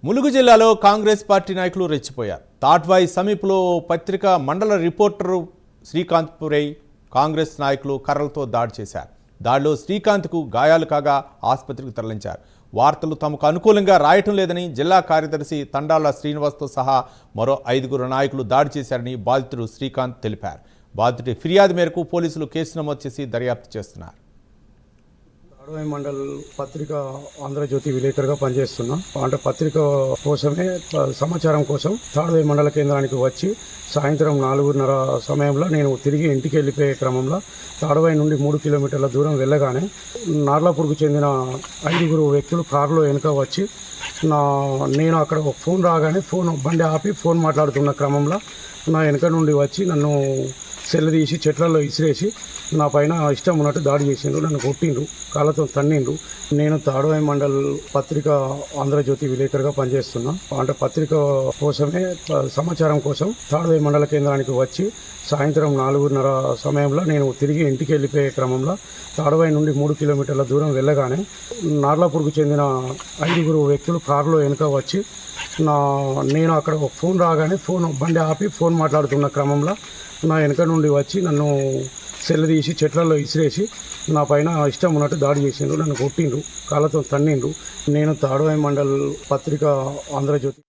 ములుగు జిల్లాలో కాంగ్రెస్ పార్టీ నాయకులు రెచ్చిపోయారు. తాట్వాయి సమీపంలో పత్రిక మండల రిపోర్టరు శ్రీకాంత్పై కాంగ్రెస్ నాయకులు కర్రలతో దాడి చేశారు. దాడిలో శ్రీకాంత్కు గాయాలు కాగా ఆసుపత్రికి తరలించారు. వార్తలు తమకు అనుకూలంగా రాయటం లేదని జిల్లా కార్యదర్శి తండాల శ్రీనివాస్తో సహా మరో 5 నాయకులు దాడి చేశారని బాధితుడు శ్రీకాంత్ తెలిపారు. బాధితుడి ఫిర్యాదు మేరకు పోలీసులు కేసు నమోదు చేసి దర్యాప్తు చేస్తున్నారు. తాడ్వాయి మండల్ పత్రిక ఆంధ్రజ్యోతి విలేకరుగా పనిచేస్తున్నా. అంటే పత్రిక కోసమే సమాచారం కోసం తాడ్వాయి మండల కేంద్రానికి వచ్చి సాయంత్రం 4:30 సమయంలో నేను తిరిగి ఇంటికి వెళ్ళిపోయే క్రమంలో తాడ్వాయి నుండి 3 కిలోమీటర్ల దూరం వెళ్ళగానే నార్లాపూర్కు చెందిన 5 వ్యక్తులు కారులో వెనుక వచ్చి నేను అక్కడ ఫోన్ రాగానే బండి ఆపి ఫోన్ మాట్లాడుతున్న క్రమంలో నా వెనుక నుండి వచ్చి నన్ను సెల్ల తీసి చెట్లలో ఇసిరేసి నా పైన ఇష్టం ఉన్నట్టు దాడి చేసిండ్రు. నన్ను కొట్టిండ్రు, కాళ్ళతో తన్నిండ్రు. నేను తాడ్వాయి మండల్ పత్రిక ఆంధ్రజ్యోతి విలేకరుగా పనిచేస్తున్నా. అంటే పత్రిక కోసమే సమాచారం కోసం తాడ్వాయి మండల కేంద్రానికి వచ్చి సాయంత్రం 4:30 సమయంలో నేను తిరిగి ఇంటికి వెళ్ళిపోయే క్రమంలో తాడ్వాయి నుండి 3 కిలోమీటర్ల దూరం వెళ్ళగానే నార్లాపూర్కు చెందిన 5 వ్యక్తులు కారులో వెనుక వచ్చి నేను అక్కడ ఫోన్ రాగానే బండి ఆపి ఫోన్ మాట్లాడుతున్న క్రమంలో నా వెనుక నుండి వచ్చి నన్ను సెల్ల తీసి చెట్లలో ఇసిరేసి నా పైన ఇష్టం ఉన్నట్టు దాడి చేసిండ్రు. నన్ను కొట్టిండ్రు, కాళ్ళతో తన్నిండ్రు. నేను తాడ్వాయి మండల్ పత్రిక ఆంధ్రజ్యోతి